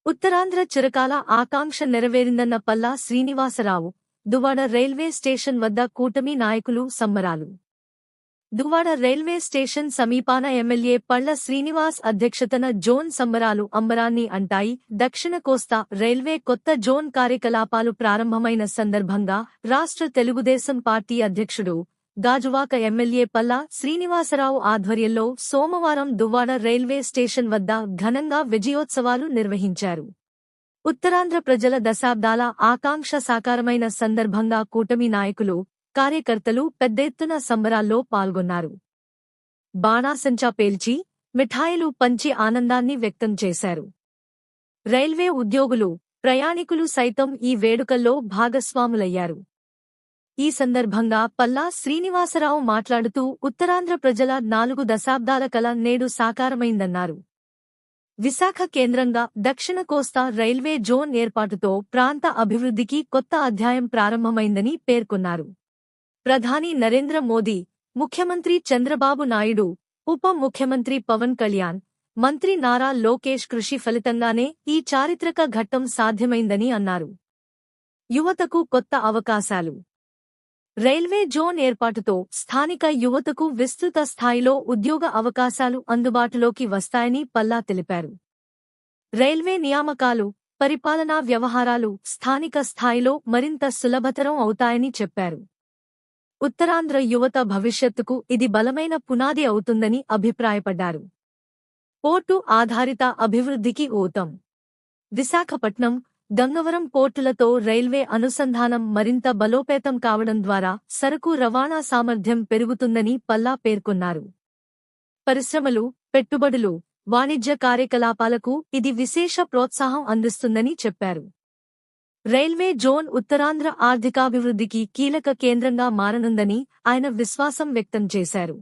ఉత్తరాంధ్ర చిరకాల ఆకాంక్ష నెరవేరిందన్న పల్లా శ్రీనివాసరావు. దువ్వాడ రైల్వే స్టేషన్ వద్ద కూటమి నాయకులు సంబరాలు. దువ్వాడ రైల్వే స్టేషన్ సమీపాన ఎమ్మెల్యే పళ్ల శ్రీనివాస్ అధ్యక్షతన జోన్ సంబరాలు అంబరాన్ని అంటాయి. దక్షిణ కోస్తా రైల్వే కొత్త జోన్ కార్యకలాపాలు ప్రారంభమైన సందర్భంగా రాష్ట్ర తెలుగుదేశం పార్టీ అధ్యక్షుడు, గాజువాక ఎమ్మెల్యే పల్లా శ్రీనివాసరావు ఆధ్వర్యంలో సోమవారం దువ్వాడ రైల్వే స్టేషన్ వద్ద ఘనంగా విజయోత్సవాలు నిర్వహించారు. ఉత్తరాంధ్ర ప్రజల దశాబ్దాల ఆకాంక్ష సాకారమైన సందర్భంగా కూటమి నాయకులు, కార్యకర్తలు పెద్దెత్తున సంబరాల్లో పాల్గొన్నారు. బాణాసంచా పేల్చి, మిఠాయిలు పంచి ఆనందాన్ని వ్యక్తం చేశారు. రైల్వే ఉద్యోగులు, ప్రయాణికులు సైతం ఈ వేడుకల్లో భాగస్వాములయ్యారు. ఈ సందర్భంగా పల్లా శ్రీనివాసరావు మాట్లాడుతూ ఉత్తరాంధ్ర ప్రజల 4 దశాబ్దాల కల నేడు సాకారమైందన్నారు. విశాఖ కేంద్రంగా దక్షిణ కోస్తా రైల్వే జోన్ ఏర్పాటుతో ప్రాంత అభివృద్ధికి కొత్త అధ్యాయం ప్రారంభమైందని పేర్కొన్నారు. ప్రధాని నరేంద్ర మోదీ, ముఖ్యమంత్రి చంద్రబాబు నాయుడు, ఉప ముఖ్యమంత్రి పవన్ కళ్యాణ్, మంత్రి నారా లోకేష్ కృషి ఫలితంగానే ఈ చారిత్రక ఘట్టం సాధ్యమైందని అన్నారు. యువతకు కొత్త అవకాశాలు. రైల్వే జోన్ ఏర్పాటుతో స్థానిక యువతకు విస్తృత స్థాయిలో ఉద్యోగ అవకాశాలు అందుబాటులోకి వస్తాయని పల్లా తెలిపారు. రైల్వే నియామకాలు, పరిపాలనా వ్యవహారాలు స్థానిక స్థాయిలో మరింత సులభతరం అవుతాయని చెప్పారు. ఉత్తరాంధ్ర యువత భవిష్యత్తుకు ఇది బలమైన పునాది అవుతుందని అభిప్రాయపడ్డారు. పోర్టు ఆధారిత అభివృద్ధికి ఊతం. విశాఖపట్నం, గంగవరం పోర్టులతో రైల్వే అనుసంధానం మరింత బలోపేతం కావడం ద్వారా సరకు రవాణా సామర్థ్యం పెరుగుతుందని పల్లా పేర్కొన్నారు. పరిశ్రమలు, పెట్టుబడులు, వాణిజ్య కార్యకలాపాలకు ఇది విశేష ప్రోత్సాహం అందిస్తుందని చెప్పారు. రైల్వే జోన్ ఉత్తరాంధ్ర ఆర్థికాభివృద్ధికి కీలక కేంద్రంగా మారనుందని ఆయన విశ్వాసం వ్యక్తం చేశారు.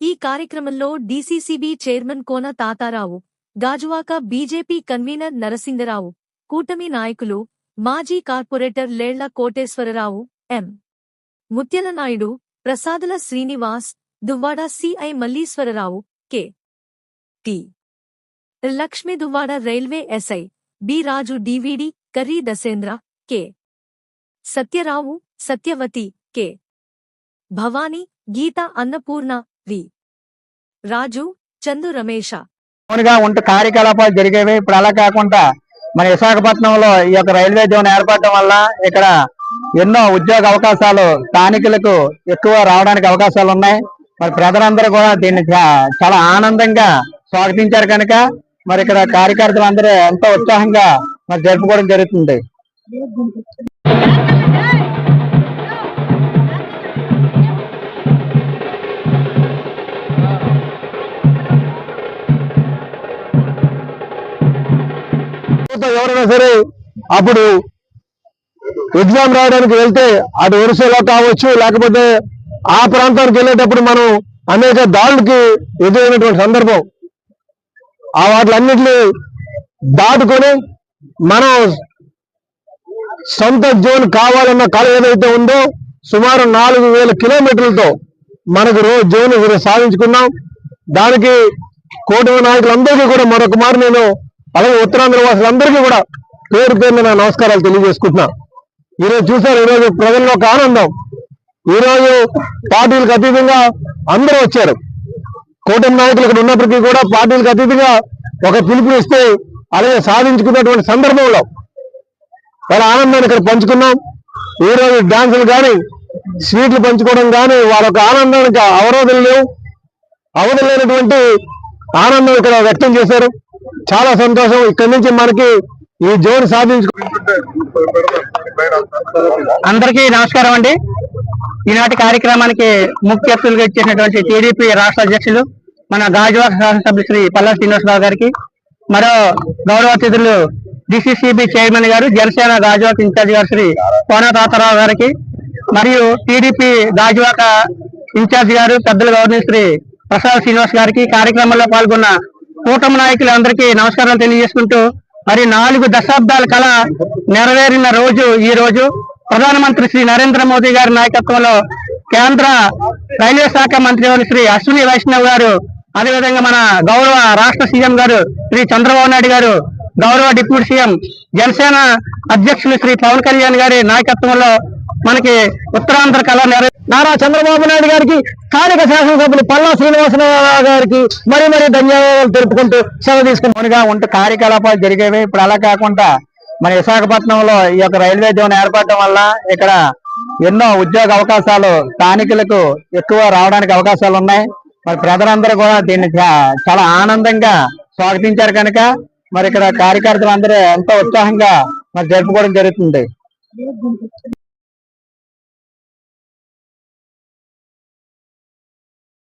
ఈ కార్యక్రమంలో DCCB chairman Kona Tatarao, Gajuwaka BJP convener Narasingarao, కూటమి నాయకులు, మాజీ corporator Lella Koteswararao, M. Muthyalanaidu, Prasadula Srinivas, Duvvada CI Malleswararao, K. T. Lakshmi, Duvvada railway SI B Raju, DVD Karri Dasendra, K. Satyarao, Satyavathi, K. Bhavani, Geetha, Annapurna, V. Raju, Chandu, Ramesh కార్యకలాపాలు జరిగేవి. ఇప్పుడు అలా కాకుండా మన విశాఖపట్నంలో ఈ యొక్క రైల్వే జోన్ ఏర్పడటం వల్ల ఇక్కడ ఎన్నో ఉద్యోగ అవకాశాలు స్థానికులకు ఎక్కువ రావడానికి అవకాశాలు ఉన్నాయి. మరి ప్రజలందరూ కూడా దీన్ని చాలా ఆనందంగా స్వాగతించారు కనుక మరి ఇక్కడ కార్యకర్తలు అందరూ ఎంతో ఉత్సాహంగా మరి జరుపుకోవడం జరుగుతుంది. ఎవరైనా సరే అప్పుడు ఎగ్జామ్ రాయడానికి వెళ్తే అటు ఒరిస్సాలో కావచ్చు, లేకపోతే ఆ ప్రాంతానికి వెళ్ళేటప్పుడు మనం అనేక దాడులకి ఎదురైనటువంటి సందర్భం. ఆ వాటిలన్నింటినీ దాటుకొని మనం సొంత జోన్ కావాలన్న కళ ఏదైతే ఉందో సుమారు 4000 కిలోమీటర్లతో మనకు జోన్ సాధించుకున్నాం. దానికి కూటమి నాయకులందరికీ కూడా మరొక మారు నేను, అలాగే ఉత్తరాంధ్ర వాసులందరికీ కూడా పేరు పేరున నా నమస్కారాలు తెలియజేసుకుంటున్నా. ఈరోజు చూసారు, ఈరోజు ప్రజల్లో ఒక ఆనందం. ఈరోజు పార్టీలకు అతీతంగా అందరూ వచ్చారు. కూటమి నాయకులు ఇక్కడ ఉన్నప్పటికీ కూడా పార్టీలకు అతీతంగా ఒక పిలుపునిస్తే అలాగే సాధించుకున్నటువంటి సందర్భంలో వాళ్ళ ఆనందాన్ని ఇక్కడ పంచుకున్నాం. ఈరోజు డాన్సులు కానీ, స్వీట్లు పంచుకోవడం కానీ వాళ్ళ యొక్క ఆనందానికి అవరోధం లేవు. అవధం లేనటువంటి ఆనందం ఇక్కడ వ్యక్తం చేశారు. చాలా సంతోషం. ఇక్కడి నుంచి మనకి ఈ జోన్ అందరికీ నమస్కారం అండి. ఈనాటి కార్యక్రమానికి ముఖ్య అతిథులుగా ఇచ్చేసినటువంటి టీడీపీ రాష్ట్ర అధ్యక్షులు మన గాజువాక శాసనసభ్యులు శ్రీ పల్లా శ్రీనివాసరావు గారికి, మరో గౌరవ అతిథులు డిసిసిబి చైర్మన్ గారు, జనసేన గాజువాక ఇన్ఛార్జ్ గారు శ్రీ కోన తాతారావు గారికి, మరియు టీడీపీ గాజువాక ఇన్ఛార్జ్ గారు పెద్దలు గవర్నర్ శ్రీ ప్రసాద్ శ్రీనివాస్ గారికి, కార్యక్రమంలో పాల్గొన్న కూటమి నాయకులందరికీ నమస్కారాలు తెలియజేసుకుంటూ, మరి 4 దశాబ్దాల కళ నెరవేరిన రోజు ఈ రోజు. ప్రధానమంత్రి శ్రీ నరేంద్ర మోదీ గారి నాయకత్వంలో కేంద్ర రైల్వే శాఖ మంత్రి శ్రీ అశ్విని వైష్ణవ్ గారు, అదేవిధంగా మన గౌరవ రాష్ట్ర సీఎం గారు శ్రీ చంద్రబాబు నాయుడు గారు గౌరవ డిప్యూటీ సీఎం జనసేన అధ్యక్షులు శ్రీ పవన్ కళ్యాణ్ గారి నాయకత్వంలో మనకి ఉత్తరాంధ్ర కళ నారా చంద్రబాబు నాయుడు గారికి, స్థానిక శాసనసభ్యులు పల్లా శ్రీనివాసరావు గారికి మరీ ధన్యవాదాలు తెలుపుకుంటూ సెలవు తీసుకుని ఉంటూ కార్యకలాపాలు జరిగేవి. ఇప్పుడు అలా కాకుండా మన విశాఖపట్నంలో ఈ యొక్క రైల్వే జోన్ ఏర్పడటం వల్ల ఇక్కడ ఎన్నో ఉద్యోగ అవకాశాలు స్థానికులకు ఎక్కువ రావడానికి అవకాశాలు ఉన్నాయి. మరి ప్రజలందరూ కూడా దీన్ని చాలా ఆనందంగా స్వాగతించారు కనుక మరి ఇక్కడ కార్యకర్తలు అందరూ ఎంతో ఉత్సాహంగా మరి జరుపుకోవడం జరుగుతుంది.